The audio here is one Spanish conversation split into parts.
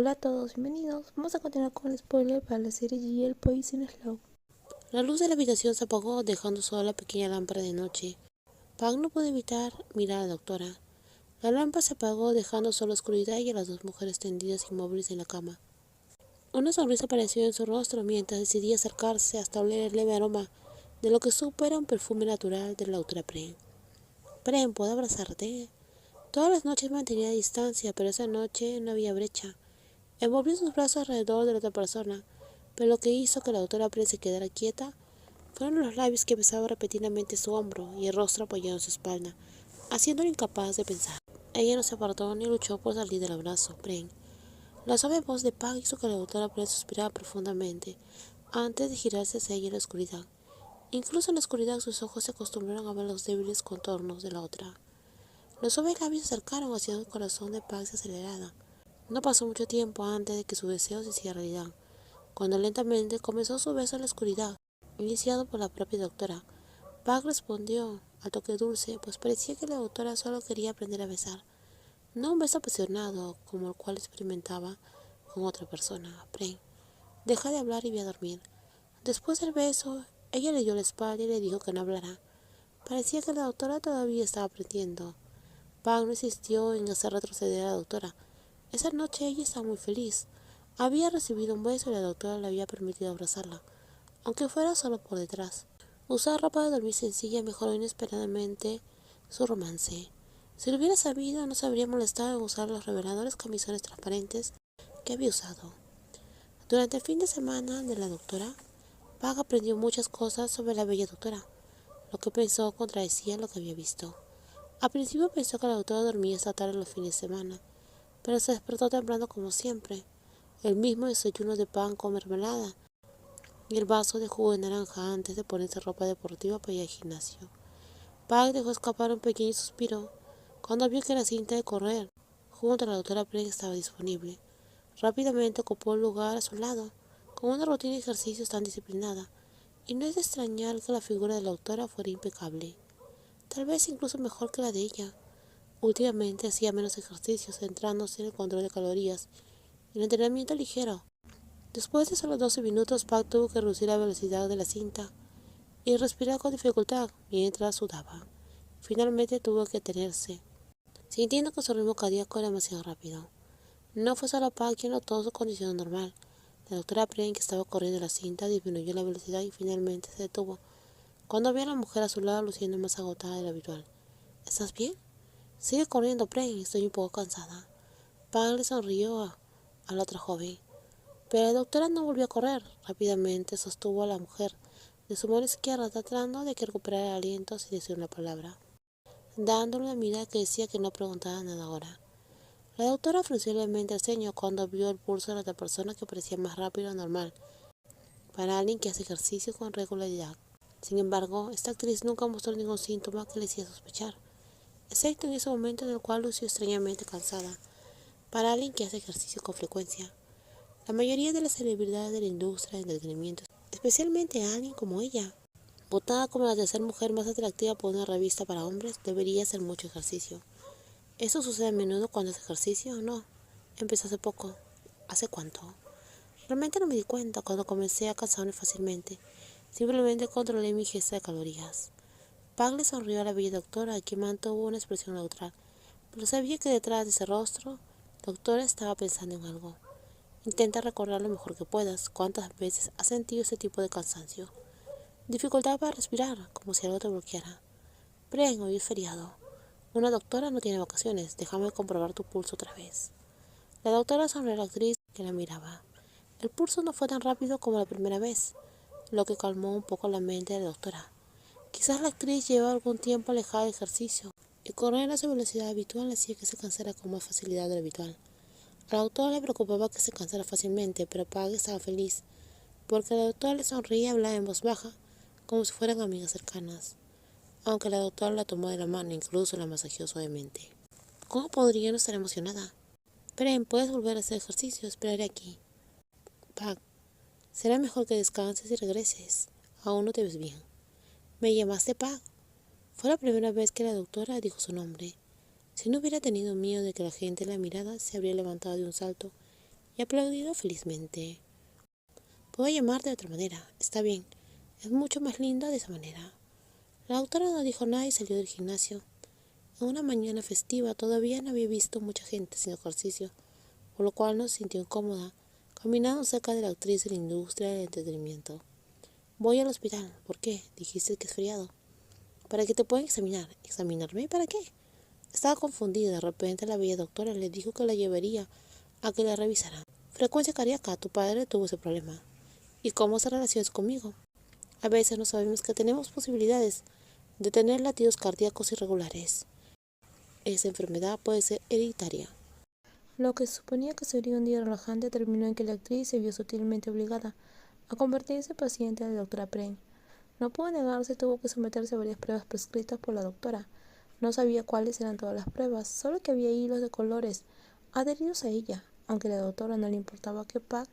Hola a todos, bienvenidos. Vamos a continuar con el spoiler para la serie GL Poison Slow. La luz de la habitación se apagó, dejando solo la pequeña lámpara de noche. Pang no pudo evitar mirar a la doctora. La lámpara se apagó, dejando solo oscuridad y a las dos mujeres tendidas inmóviles en la cama. Una sonrisa apareció en su rostro mientras decidía acercarse hasta oler el leve aroma de lo que supo era un perfume natural de la doctora Pren. Pren, ¿puedo abrazarte? Todas las noches mantenía distancia, pero esa noche no había brecha. Envolvió sus brazos alrededor de la otra persona, pero lo que hizo que la doctora Pren se quedara quieta fueron los labios que besaban repetidamente su hombro y el rostro apoyado en su espalda, haciéndolo incapaz de pensar. Ella no se apartó ni luchó por salir del abrazo. Pren. La suave voz de Pang hizo que la doctora Pren suspirara profundamente antes de girarse hacia ella en la oscuridad. Incluso en la oscuridad sus ojos se acostumbraron a ver los débiles contornos de la otra. Los suaves labios se acercaron hacia el corazón de Pang acelerada. No pasó mucho tiempo antes de que su deseo se hiciera realidad, cuando lentamente comenzó su beso en la oscuridad, iniciado por la propia doctora. Pang respondió al toque dulce, pues parecía que la doctora solo quería aprender a besar, no un beso apasionado como el cual experimentaba con otra persona. Pren, deja de hablar y ve a dormir. Después del beso, ella le dio la espalda y le dijo que no hablara. Parecía que la doctora todavía estaba aprendiendo. Pang no insistió en hacer retroceder a la doctora. Esa noche ella estaba muy feliz. Había recibido un beso y la doctora le había permitido abrazarla, aunque fuera solo por detrás. Usar ropa de dormir sencilla mejoró inesperadamente su romance. Si lo hubiera sabido, no se habría molestado en usar los reveladores camisones transparentes que había usado. Durante el fin de semana de la doctora, Pang aprendió muchas cosas sobre la bella doctora. Lo que pensó contradecía lo que había visto. Al principio pensó que la doctora dormía hasta tarde los fines de semana, pero se despertó temprano como siempre. El mismo desayuno de pan con mermelada y el vaso de jugo de naranja antes de ponerse ropa deportiva para ir al gimnasio. Pang dejó escapar un pequeño suspiro cuando vio que la cinta de correr junto a la doctora Pren estaba disponible. Rápidamente ocupó el lugar a su lado, con una rutina de ejercicios tan disciplinada, y no es de extrañar que la figura de la doctora fuera impecable, tal vez incluso mejor que la de ella. Últimamente hacía menos ejercicios, centrándose en el control de calorías y el entrenamiento ligero. Después de solo 12 minutos, Pang tuvo que reducir la velocidad de la cinta y respirar con dificultad mientras sudaba. Finalmente tuvo que detenerse, sintiendo que su ritmo cardíaco era demasiado rápido. No fue solo Pang quien notó su condición normal. La doctora Pren, que estaba corriendo la cinta, disminuyó la velocidad y finalmente se detuvo, cuando vio a la mujer a su lado luciendo más agotada de lo habitual. ¿Estás bien? Sigue corriendo, Pren, estoy un poco cansada. Pang le sonrió a la otra joven, pero la doctora no volvió a correr. Rápidamente sostuvo a la mujer de su mano izquierda, tratando de que recuperara el aliento sin decir una palabra, dándole una mirada que decía que no preguntara nada ahora. La doctora frunció levemente el ceño cuando vio el pulso de la otra persona, que parecía más rápido de lo normal para alguien que hace ejercicio con regularidad. Sin embargo, esta actriz nunca mostró ningún síntoma que le hiciera sospechar, excepto en ese momento en el cual lució extrañamente cansada para alguien que hace ejercicio con frecuencia. La mayoría de las celebridades de la industria del entretenimiento, especialmente a alguien como ella, votada como la tercera mujer más atractiva por una revista para hombres, debería hacer mucho ejercicio. ¿Eso sucede a menudo cuando hace ejercicio o no? Empezó hace poco. ¿Hace cuánto? Realmente no me di cuenta cuando comencé a cansarme fácilmente. Simplemente controlé mi ingesta de calorías. Pang le sonrió a la bella doctora, quien mantuvo una expresión neutral, pero sabía que detrás de ese rostro, la doctora estaba pensando en algo. Intenta recordar lo mejor que puedas. ¿Cuántas veces has sentido ese tipo de cansancio? Dificultad para respirar, como si algo te bloqueara. Pren, hoy es feriado. Una doctora no tiene vacaciones. Déjame comprobar tu pulso otra vez. La doctora sonrió a la actriz, que la miraba. El pulso no fue tan rápido como la primera vez, lo que calmó un poco la mente de la doctora. Quizás la actriz llevaba algún tiempo alejada del ejercicio, y correr a su velocidad habitual hacía que se cansara con más facilidad de lo habitual. A la doctora le preocupaba que se cansara fácilmente, pero Pang estaba feliz, porque la doctora le sonreía y hablaba en voz baja, como si fueran amigas cercanas. Aunque la doctora la tomó de la mano, incluso la masajeó suavemente. ¿Cómo podría no estar emocionada? Pren, puedes volver a hacer ejercicio, esperaré aquí. Pang, será mejor que descanses y regreses. Aún no te ves bien. ¿Me llamaste Pang? Fue la primera vez que la doctora dijo su nombre. Si no hubiera tenido miedo de que la gente la mirara, se habría levantado de un salto y aplaudió felizmente. Puedo llamarte de otra manera, está bien, es mucho más lindo de esa manera. La doctora no dijo nada y salió del gimnasio. En una mañana festiva todavía no había visto mucha gente haciendo ejercicio, por lo cual no se sintió incómoda, caminando cerca de la actriz de la industria del entretenimiento. Voy al hospital. ¿Por qué? Dijiste que es feriado. Para que te puedan examinar. ¿Examinarme? ¿Para qué? Estaba confundida. De repente la bella doctora le dijo que la llevaría a que la revisaran. Frecuencia cardíaca. Tu padre tuvo ese problema. ¿Y cómo se relaciona conmigo? A veces no sabemos que tenemos posibilidades de tener latidos cardíacos irregulares. Esa enfermedad puede ser hereditaria. Lo que se suponía que sería un día relajante terminó en que la actriz se vio sutilmente obligada a convertirse en paciente de la doctora Pren. No pudo negarse y tuvo que someterse a varias pruebas prescritas por la doctora. No sabía cuáles eran todas las pruebas, solo que había hilos de colores adheridos a ella, aunque a la doctora no le importaba que Pac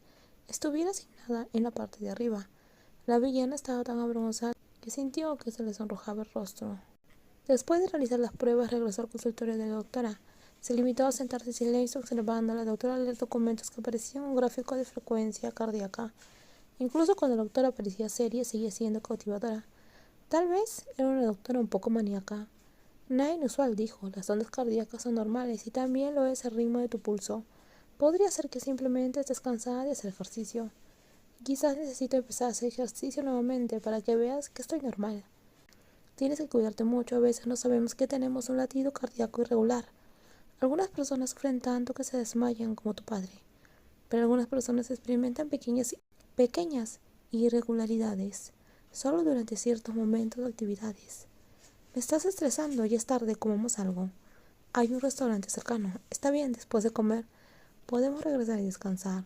estuviera asignada en la parte de arriba. La villana estaba tan avergonzada que sintió que se le sonrojaba el rostro. Después de realizar las pruebas, regresó al consultorio de la doctora. Se limitó a sentarse en silencio observando a la doctora leer documentos que parecían un gráfico de frecuencia cardíaca. Incluso cuando la doctora parecía seria, seguía siendo cautivadora. Tal vez era una doctora un poco maníaca. Nada inusual, dijo. Las ondas cardíacas son normales y también lo es el ritmo de tu pulso. Podría ser que simplemente estés cansada de hacer ejercicio. Quizás necesito empezar a hacer ejercicio nuevamente para que veas que estoy normal. Tienes que cuidarte mucho. A veces no sabemos que tenemos un latido cardíaco irregular. Algunas personas sufren tanto que se desmayan como tu padre, pero algunas personas experimentan pequeñas irregularidades solo durante ciertos momentos o actividades. Me estás estresando, ya es tarde, comamos algo. Hay un restaurante cercano. Está bien, después de comer podemos regresar y descansar.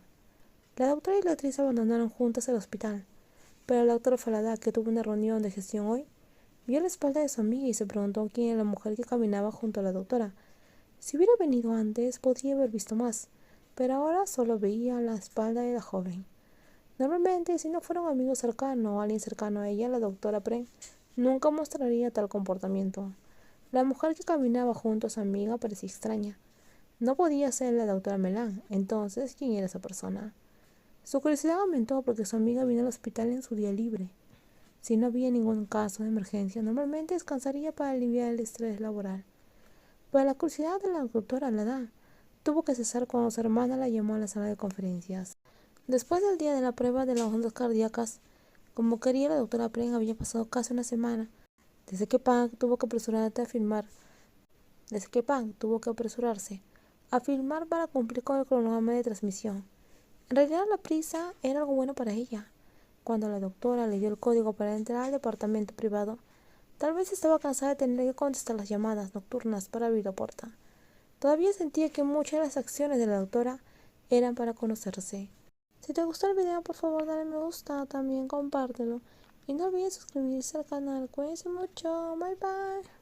La doctora y la actriz abandonaron juntas el hospital, pero la doctora Falada, que tuvo una reunión de gestión hoy, vio la espalda de su amiga y se preguntó quién era la mujer que caminaba junto a la doctora. Si hubiera venido antes, podría haber visto más, pero ahora solo veía la espalda de la joven. Normalmente, si no fuera un amigo cercano o alguien cercano a ella, la doctora Pren nunca mostraría tal comportamiento. La mujer que caminaba junto a su amiga parecía extraña. No podía ser la doctora Melan. Entonces, ¿quién era esa persona? Su curiosidad aumentó porque su amiga vino al hospital en su día libre. Si no había ningún caso de emergencia, normalmente descansaría para aliviar el estrés laboral. Pero la curiosidad de la doctora Lada tuvo que cesar cuando su hermana la llamó a la sala de conferencias. Después del día de la prueba de las ondas cardíacas, como quería la doctora Pren, había pasado casi una semana desde que Pang tuvo que apresurarse a filmar para cumplir con el cronograma de transmisión. En realidad la prisa era algo bueno para ella. Cuando la doctora le dio el código para entrar al departamento privado, tal vez estaba cansada de tener que contestar las llamadas nocturnas para abrir la puerta. Todavía sentía que muchas de las acciones de la doctora eran para conocerse. Si te gustó el video, por favor dale me gusta, también compártelo. Y no olvides suscribirse al canal. Cuídense mucho. Bye bye.